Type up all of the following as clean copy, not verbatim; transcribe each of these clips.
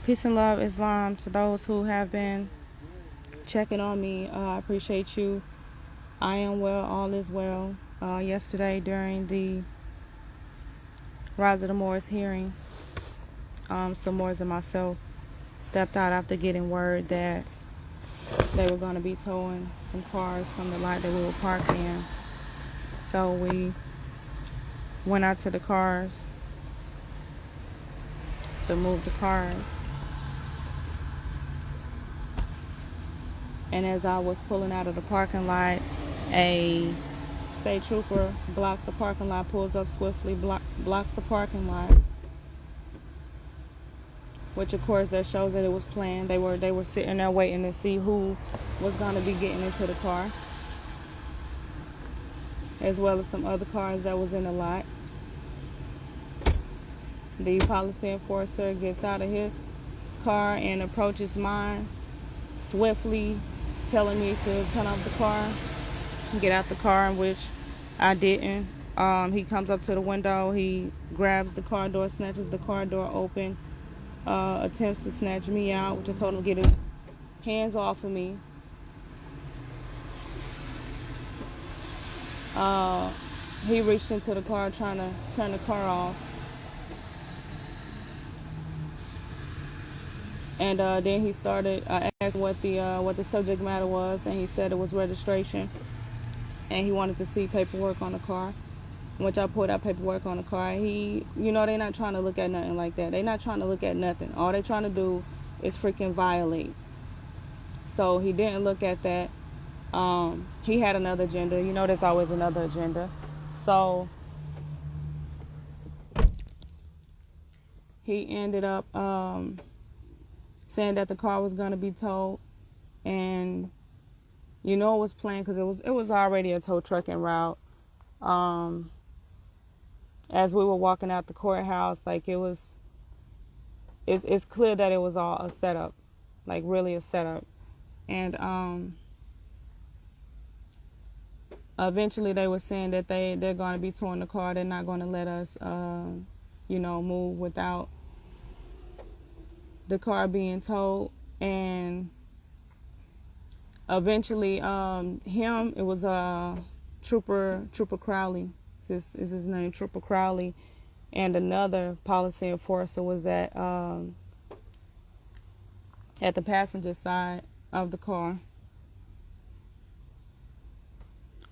Peace and love, Islam, to those who have been checking on me. I appreciate you. I am well, all is well. Yesterday during the Rise of the Moors hearing, some Moors and myself stepped out after getting word that they were going to be towing some cars from the lot that we were parked in. So we went out to the cars to move the cars. And as I was pulling out of the parking lot, a state trooper blocks the parking lot, pulls up swiftly, blocks the parking lot, which of course that shows that it was planned. They were sitting there waiting to see who was going to be getting into the car, as well as some other cars that was in the lot. The policy enforcer gets out of his car and approaches mine swiftly, telling me to turn off the car, get out the car, which I didn't. He comes up to the window, he grabs the car door, snatches the car door open, attempts to snatch me out, which I told him to get his hands off of me. He reached into the car trying to turn the car off. And then he started asking what the subject matter was, and he said it was registration, and he wanted to see paperwork on the car, which I pulled out paperwork on the car. They're not trying to look at nothing like that. They're not trying to look at nothing. All they're trying to do is freaking violate. So he didn't look at that. He had another agenda. There's always another agenda. So he ended up saying that the car was going to be towed, and it was planned because it was already a tow truck en route. As we were walking out the courthouse, it's clear that it was all a setup, like really a setup. And eventually they were saying that they're going to be towing the car. They're not going to let us move without the car being towed. And eventually it was Trooper Crowley, is his name, Trooper Crowley, and another policy enforcer was at the passenger side of the car.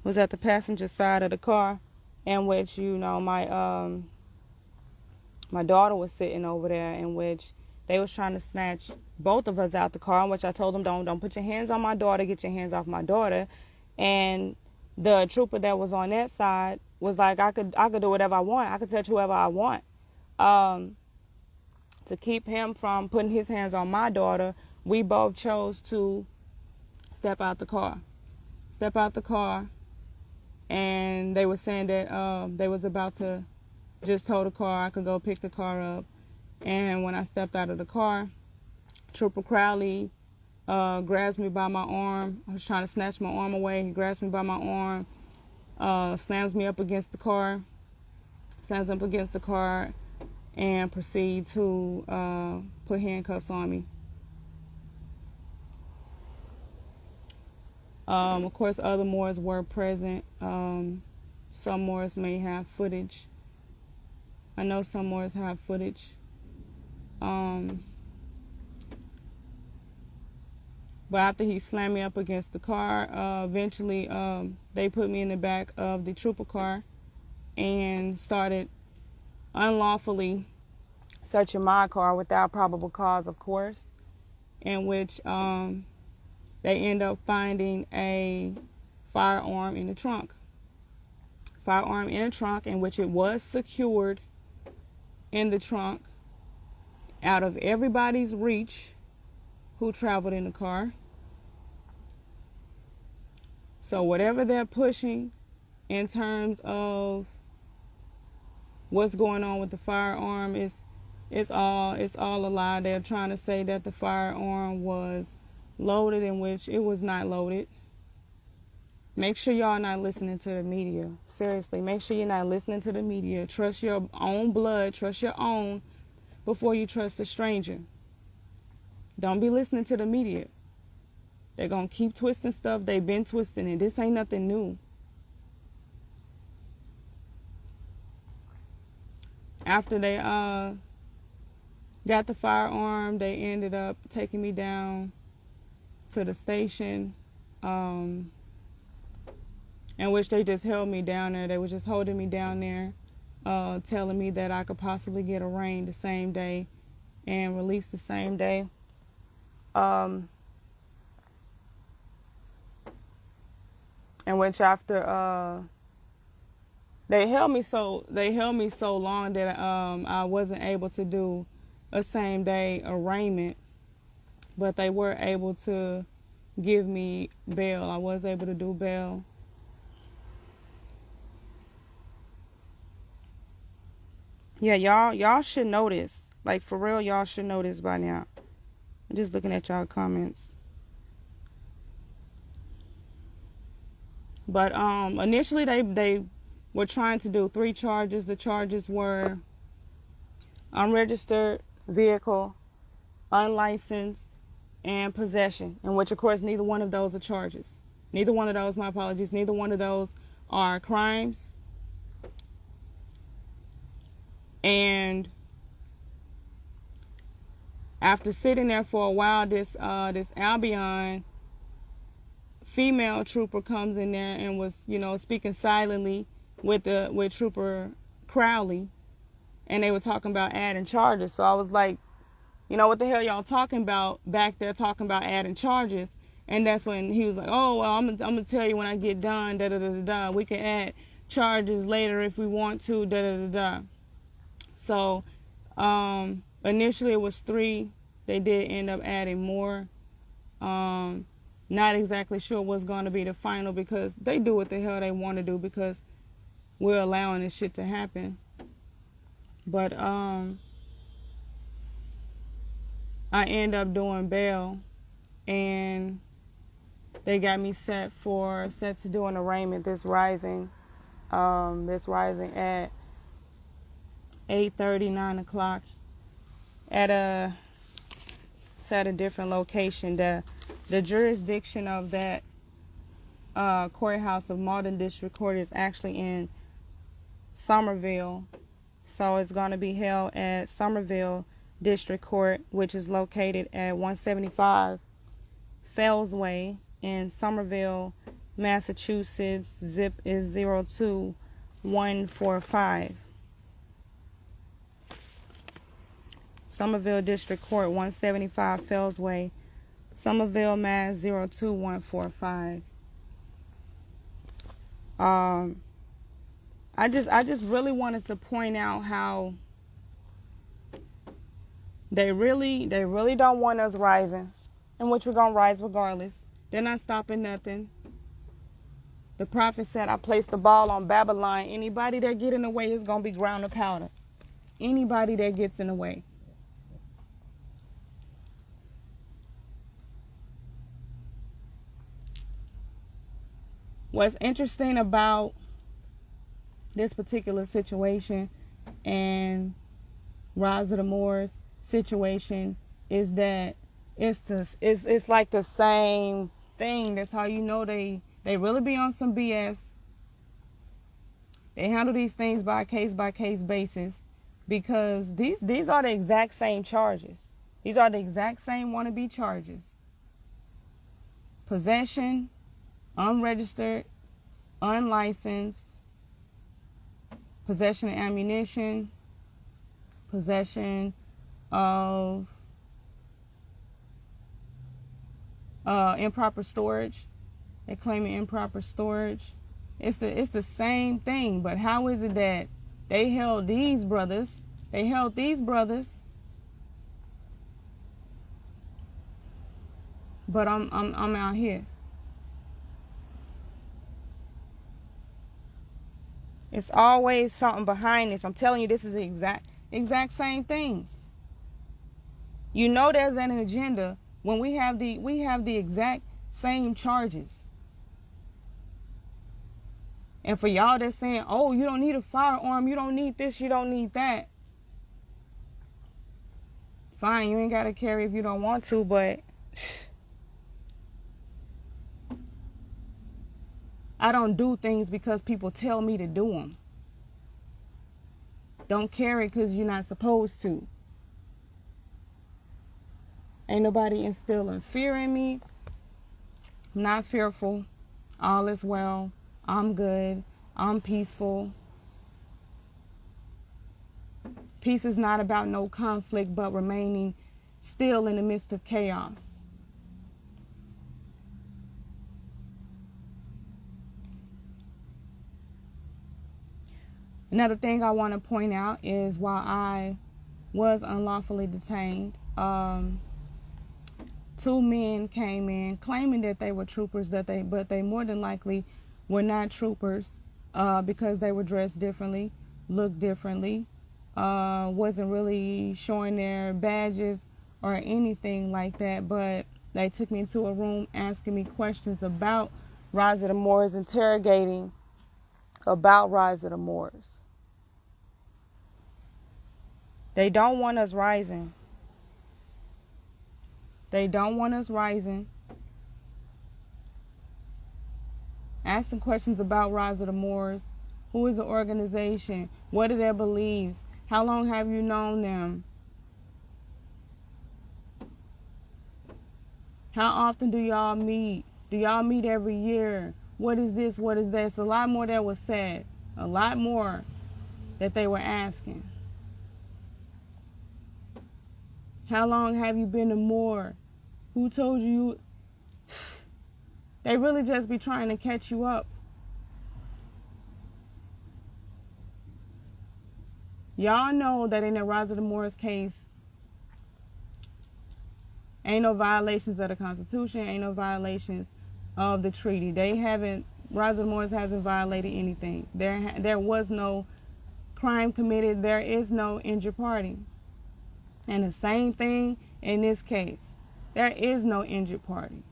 Was at the passenger side of the car, in which my daughter was sitting over there, in which they was trying to snatch both of us out the car, in which I told them, don't put your hands on my daughter, get your hands off my daughter. And the trooper that was on that side was like, I could do whatever I want. I could touch whoever I want. To keep him from putting his hands on my daughter, we both chose to step out the car. And they were saying that they was about to just tow the car. I could go pick the car up. And when I stepped out of the car, Trooper Crowley grabs me by my arm. I was trying to snatch my arm away. He grabs me by my arm, slams me up against the car, and proceed to put handcuffs on me. Of course, other Moors were present. Some Moors may have footage. I know some Moors have footage. But after he slammed me up against the car, eventually they put me in the back of the trooper car and started unlawfully searching my car without probable cause, of course, in which they end up finding a firearm in the trunk. In which it was secured in the trunk out of everybody's reach who traveled in the car. So whatever they're pushing in terms of what's going on with the firearm it's all a lie. They're trying to say that the firearm was loaded, in which it was not loaded. Make sure y'all not listening to the media. Seriously, make sure you're not listening to the media. Trust your own blood, trust your own before you trust a stranger. Don't be listening to the media. They're going to keep twisting stuff. They've been twisting it. This ain't nothing new. After they got the firearm, they ended up taking me down to the station, in which they just held me down there. They were just holding me down there, telling me that I could possibly get arraigned the same day and released the same day. In which after they held me so long that I wasn't able to do a same day arraignment, but they were able to give me bail. I was able to do bail. Yeah, y'all should know this. Like, for real, y'all should know this by now. I'm just looking at y'all comments. But initially they were trying to do 3 charges. The charges were unregistered vehicle, unlicensed, and possession, in which, of course, neither one of those are charges. Neither one of those, my apologies, neither one of those are crimes. And after sitting there for a while, this Albion female trooper comes in there and was, speaking silently with Trooper Crowley, and they were talking about adding charges. So I was like, what the hell y'all talking about back there, talking about adding charges? And that's when he was like, oh, well, I'm gonna tell you when I get done, da da da da da. We can add charges later if we want to, da da da da. So initially it was 3. They did end up adding more. Not exactly sure what's going to be the final, because they do what the hell they want to do, because we're allowing this shit to happen. But I end up doing bail, and they got me set to do an arraignment this rising at 8:30, 9 o'clock at a different location. The jurisdiction of that courthouse of Malden District Court is actually in Somerville. So it's going to be held at Somerville District Court, which is located at 175 Fells Way in Somerville, Massachusetts. Zip is 02145. Somerville District Court, 175 Fells Way, Somerville, Mass. 02145. I just really wanted to point out how they really don't want us rising, in which we're gonna rise regardless. They're not stopping nothing. The prophet said, I placed the ball on Babylon. Anybody that get in the way is gonna be ground to powder. Anybody that gets in the way. What's interesting about this particular situation and Rise of the Moors situation is that it's like the same thing. That's how you know they really be on some BS. They handle these things by case basis, because these are the exact same charges. These are the exact same wannabe charges. Possession, unregistered, unlicensed, possession of ammunition, possession of improper storage. They're claiming improper storage. It's the same thing, but how is it that they held these brothers, but I'm out here? It's always something behind this. I'm telling you, this is the exact same thing. You know there's an agenda when we have the exact same charges. And for y'all that's saying, oh, you don't need a firearm, you don't need this, you don't need that. Fine, you ain't got to carry if you don't want to, but I don't do things because people tell me to do them. Don't carry because you're not supposed to. Ain't nobody instilling fear in me. I'm not fearful. All is well. I'm good. I'm peaceful. Peace is not about no conflict, but remaining still in the midst of chaos. Another thing I want to point out is while I was unlawfully detained, 2 men came in claiming that they were troopers, but they more than likely were not troopers because they were dressed differently, looked differently, wasn't really showing their badges or anything like that. But they took me into a room asking me questions about Rise of the Moors, interrogating about Rise of the Moors. They don't want us rising. They don't want us rising. Ask them questions about Rise of the Moors. Who is the organization? What are their beliefs? How long have you known them? How often do y'all meet? Do y'all meet every year? What is this? What is that? It's a lot more that was said. A lot more that they were asking. How long have you been a Moor? Who told you? They really just be trying to catch you up. Y'all know that in the Rise of the Moors case, ain't no violations of the Constitution, ain't no violations of the treaty. Rise of the Moors hasn't violated anything. There was no crime committed. There is no injured party. And the same thing in this case. There is no injured party.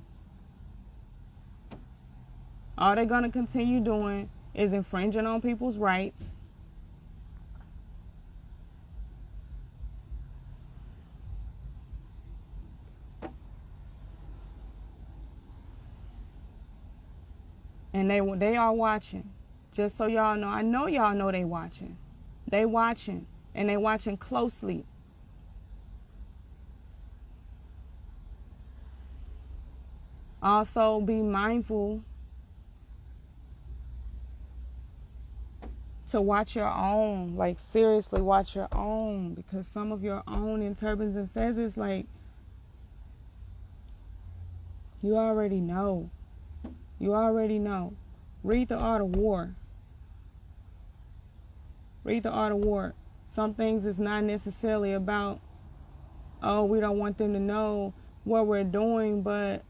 All they're going to continue doing is infringing on people's rights. And they are watching. Just so y'all know. I know y'all know they watching. They watching. And they watching closely. Also be mindful to watch your own. Like seriously watch your own. Because some of your own in turbans and fezzes, like, you already know. You already know. Read The Art of War. Read The Art of War. Some things is not necessarily about, oh, we don't want them to know what we're doing, but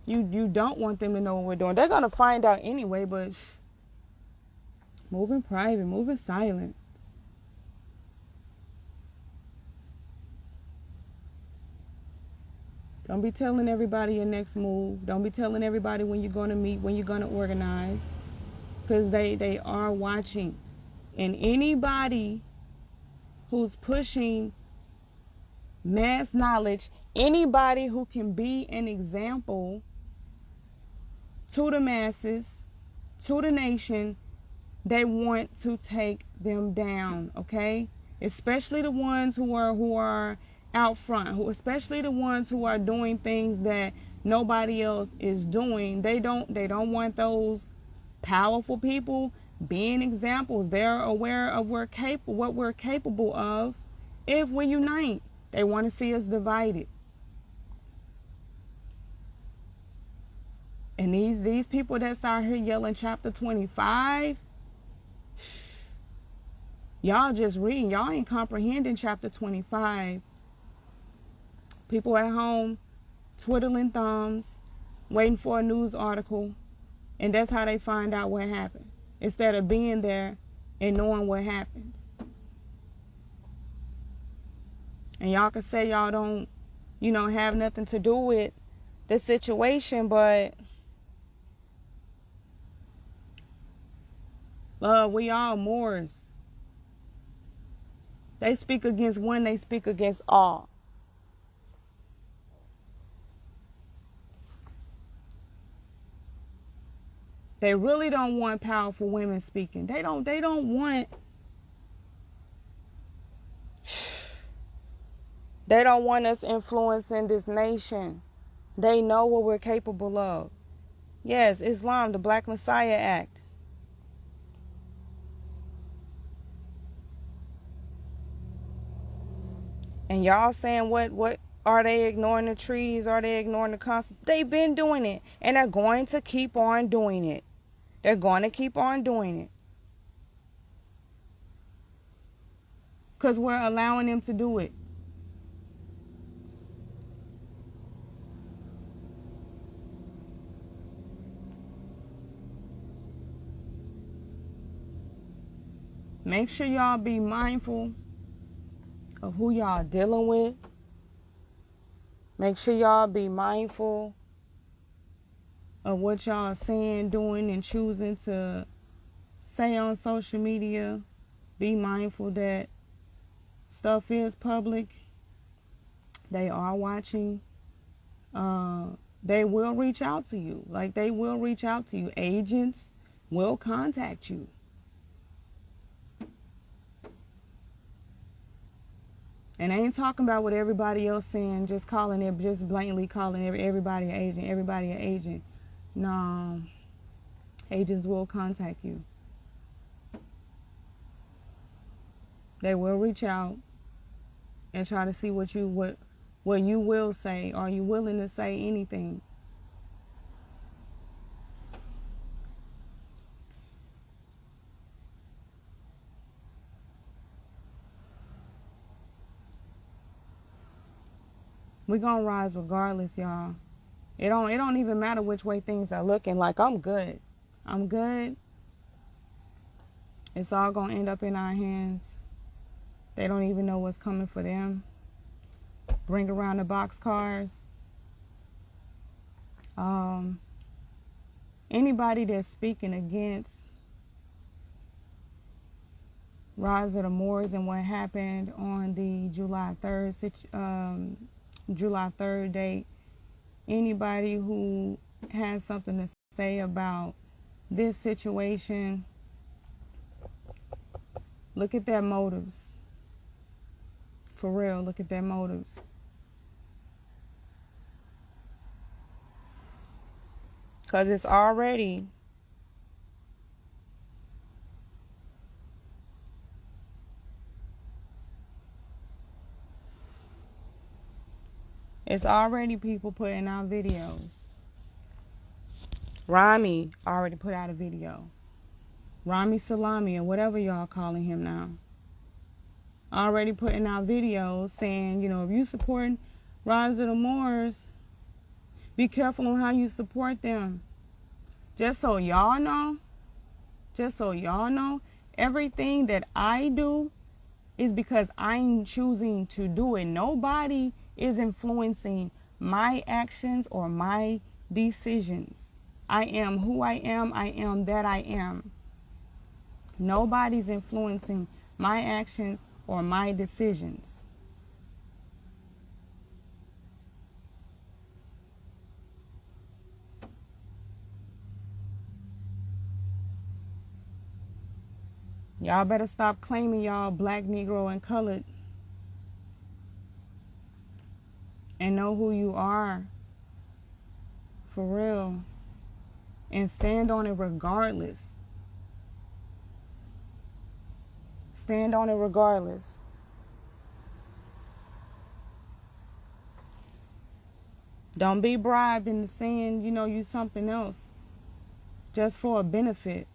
you don't want them to know what we're doing. They're going to find out anyway, but move in private, move in silent. Don't be telling everybody your next move. Don't be telling everybody when you're going to meet, when you're going to organize. Because they are watching. And anybody who's pushing mass knowledge, anybody who can be an example to the masses, to the nation, they want to take them down, okay? Especially the ones who are out front, especially the ones who are doing things that nobody else is doing. They don't want those powerful people being examples. They're aware of what we're capable of if we unite. They want to see us divided. And these people that's out here yelling chapter 25, y'all just reading. Y'all ain't comprehending chapter 25. People at home twiddling thumbs, waiting for a news article, and that's how they find out what happened, instead of being there and knowing what happened. And y'all can say y'all don't, have nothing to do with the situation, but we all Moors. They speak against one, they speak against all. They really don't want powerful women speaking. They don't want us influencing this nation. They know what we're capable of. Yes, Islam, the Black Messiah Act. And y'all saying what are they ignoring the treaties? Are they ignoring the Constitution? They've been doing it, and they're going to keep on doing it. They're going to keep on doing it. Because we're allowing them to do it. Make sure y'all be mindful of who y'all dealing with. Make sure y'all be mindful of what y'all saying, doing, and choosing to say on social media. Be mindful that stuff is public. They are watching. They will reach out to you. Like, they will reach out to you. Agents will contact you. And I ain't talking about what everybody else saying, just blatantly calling everybody an agent. No. Agents will contact you. They will reach out and try to see what you will say. Are you willing to say anything? We're gonna rise regardless, y'all. It don't even matter which way things are looking. Like, I'm good. I'm good. It's all gonna end up in our hands. They don't even know what's coming for them. Bring around the boxcars. Anybody that's speaking against Rise of the Moors and what happened on the July 3rd date, anybody who has something to say about this situation, look at their motives. For real, look at their motives. Because it's already people putting out videos. Rami already put out a video. Rami Salami, or whatever y'all calling him now, already putting out videos saying, if you support Rise of the Moors, be careful on how you support them. Just so y'all know, everything that I do is because I'm choosing to do it. Nobody is influencing my actions or my decisions. I am who I am. I am that I am. Nobody's influencing my actions or my decisions. Y'all better stop claiming y'all black, Negro, and colored. And know who you are. For real. And stand on it regardless. Stand on it regardless. Don't be bribed into saying, you something else just for a benefit.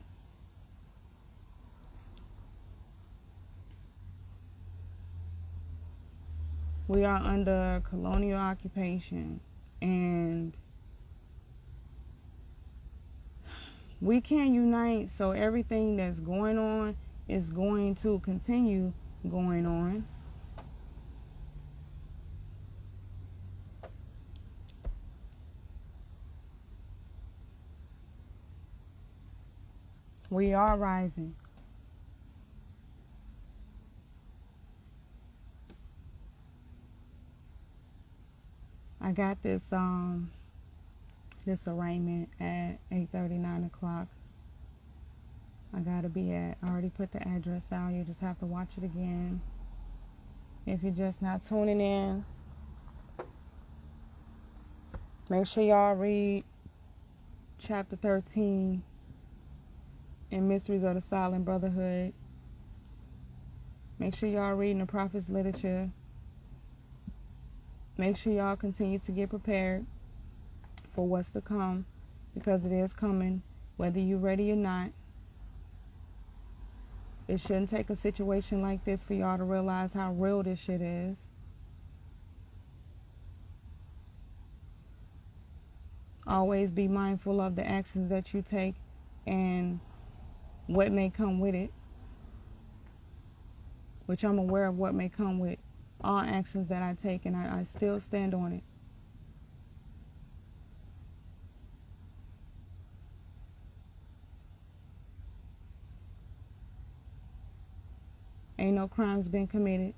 We are under colonial occupation, and we can't unite, so everything that's going on is going to continue going on. We are rising. I got this arraignment at 8:30, 9 o'clock. I gotta be at. I already put the address out. You just have to watch it again. If you're just not tuning in, make sure y'all read chapter 13 in Mysteries of the Silent Brotherhood. Make sure y'all reading the Prophet's literature. Make sure y'all continue to get prepared for what's to come, because it is coming, whether you're ready or not. It shouldn't take a situation like this for y'all to realize how real this shit is. Always be mindful of the actions that you take and what may come with it, which I'm aware of what may come with all actions that I take, and I still stand on it. Ain't no crimes been committed.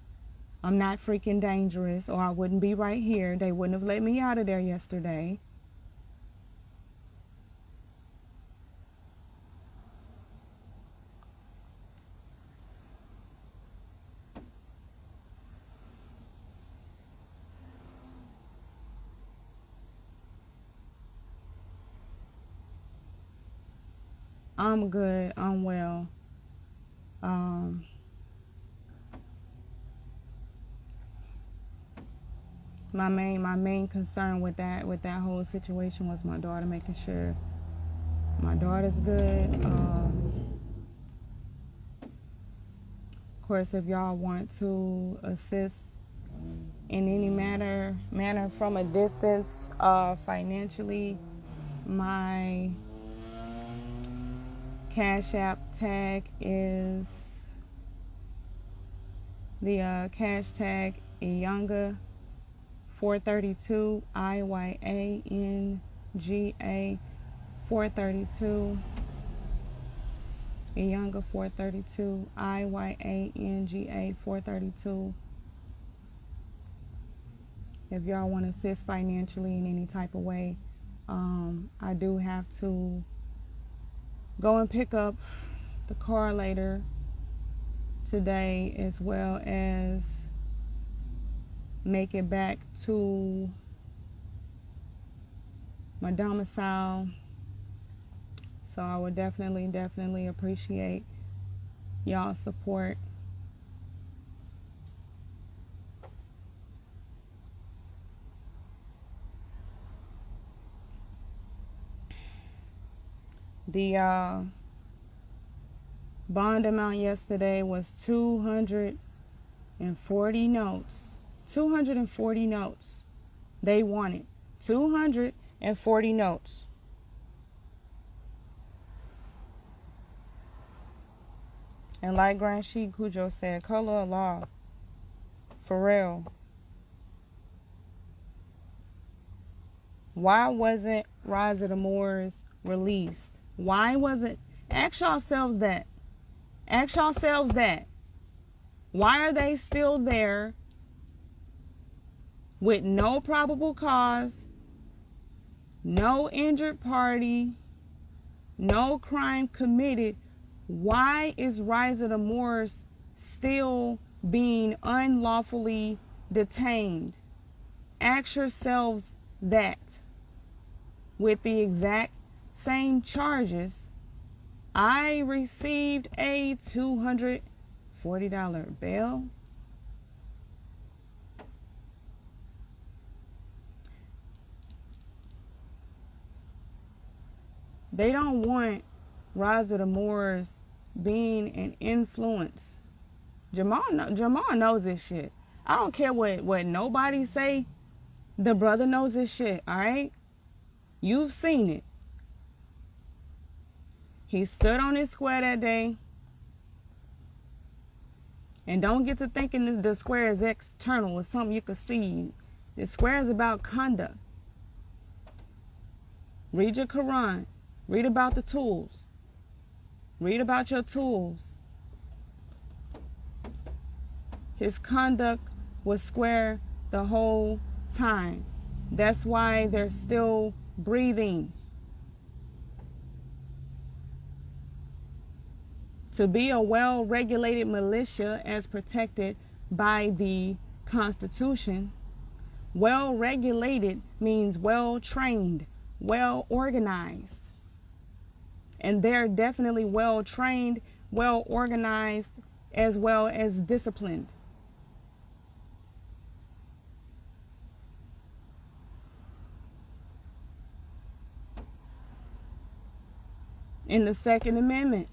I'm not freaking dangerous, or I wouldn't be right here. They wouldn't have let me out of there yesterday. I'm good. I'm well. My main concern with that whole situation was my daughter, making sure my daughter's good. Of course, if y'all want to assist in any manner from a distance, financially, my Cash App tag is the cash tag Iyanga 432 IYANGA 432 Iyanga 432 IYANGA 432. If y'all want to assist financially in any type of way, I do have to go and pick up the car later today, as well as make it back to my domicile. So I would definitely appreciate y'all's support. The bond amount yesterday was 240 notes. 240 notes. They wanted 240 notes. And like Grand Sheik Cujo said, color of law. For real. Why wasn't Rise of the Moors released? Why wasn't? Ask yourselves that. Ask yourselves that. Why are they still there with no probable cause, no injured party, no crime committed? Why is Rise of the Moors still being unlawfully detained? Ask yourselves that. With the exact same charges, I received a $240 bail. They don't want Rise of the Moors being an influence. Jamal knows this shit. I don't care what nobody say. The brother knows this shit, all right? You've seen it. He stood on his square that day. And don't get to thinking the square is external. It's something you could see. The square is about conduct. Read your Quran. Read about the tools. Read about your tools. His conduct was square the whole time. That's why they're still breathing. To be a well-regulated militia as protected by the Constitution. Well-regulated means well-trained, well-organized. And they're definitely well-trained, well-organized, as well as disciplined. In the Second Amendment,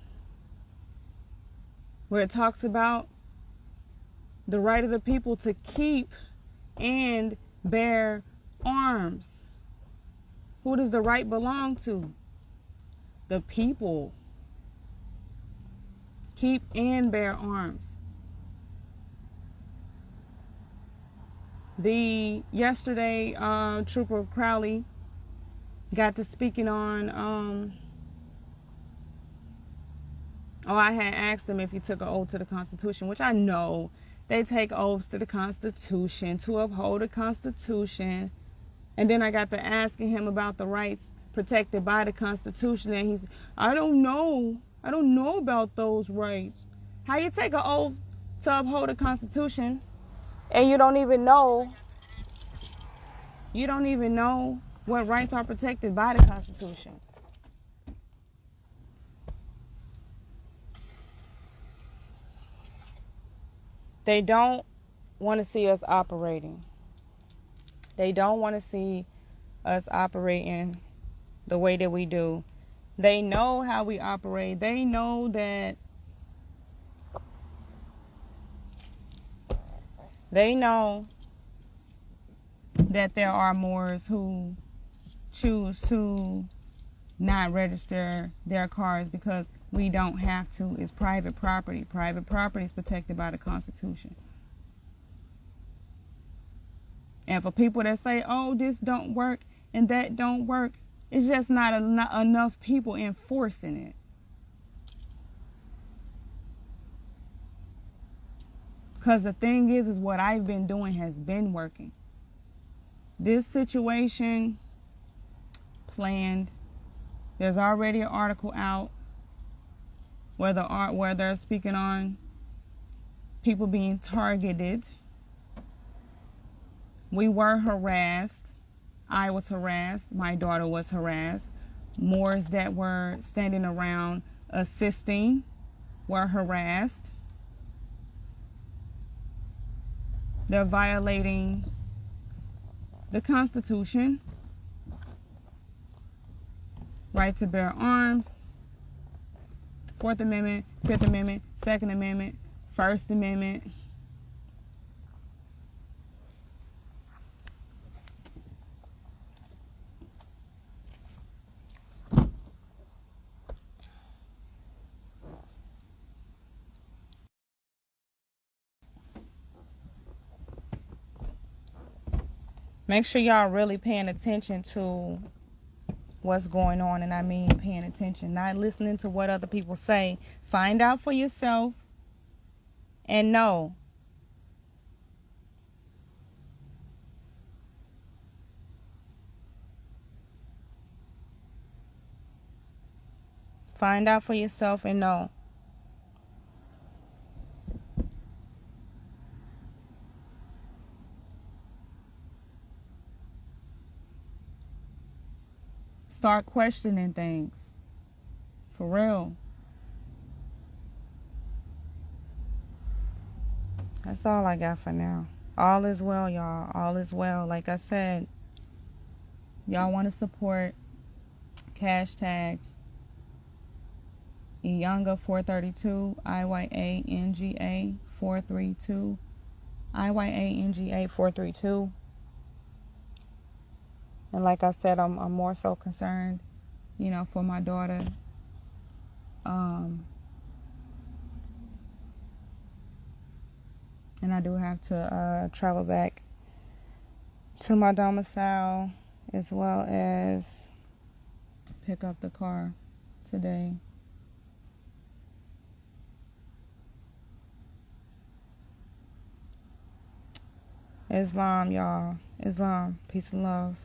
where it talks about the right of the people to keep and bear arms. Who does the right belong to? The people. Keep and bear arms. Yesterday, Trooper Crowley got to speaking on, I had asked him if he took an oath to the Constitution, which I know they take oaths to the Constitution to uphold the Constitution. And then I got to asking him about the rights protected by the Constitution, and he's, I don't know about those rights. How you take an oath to uphold the Constitution and you don't even know what rights are protected by the Constitution? They don't want to see us operating. They don't want to see us operating the way that we do. They know how we operate. They know that there are Moors who choose to not register their cars because we don't have to. It's private property. Private property is protected by the Constitution. And for people that say, oh, this don't work and that don't work, it's just not enough people enforcing it. Because the thing is what I've been doing has been working. This situation planned. There's already an article out where they're speaking on people being targeted. We were harassed. I was harassed. My daughter was harassed. Moors that were standing around assisting were harassed. They're violating the Constitution. Right to bear arms. Fourth Amendment, Fifth Amendment, Second Amendment, First Amendment. Make sure y'all really paying attention to what's going on, and I mean paying attention, not listening to what other people say. Find out for yourself and know. Find out for yourself and know. Start questioning things. For real. That's all I got for now. All is well, y'all. All is well. Like I said, y'all want to support hashtag Iyanga432, IYANGA 432, IYANGA 432. And like I said, I'm more so concerned, for my daughter. And I do have to travel back to my domicile as well as pick up the car today. Islam, y'all. Islam. Peace and love.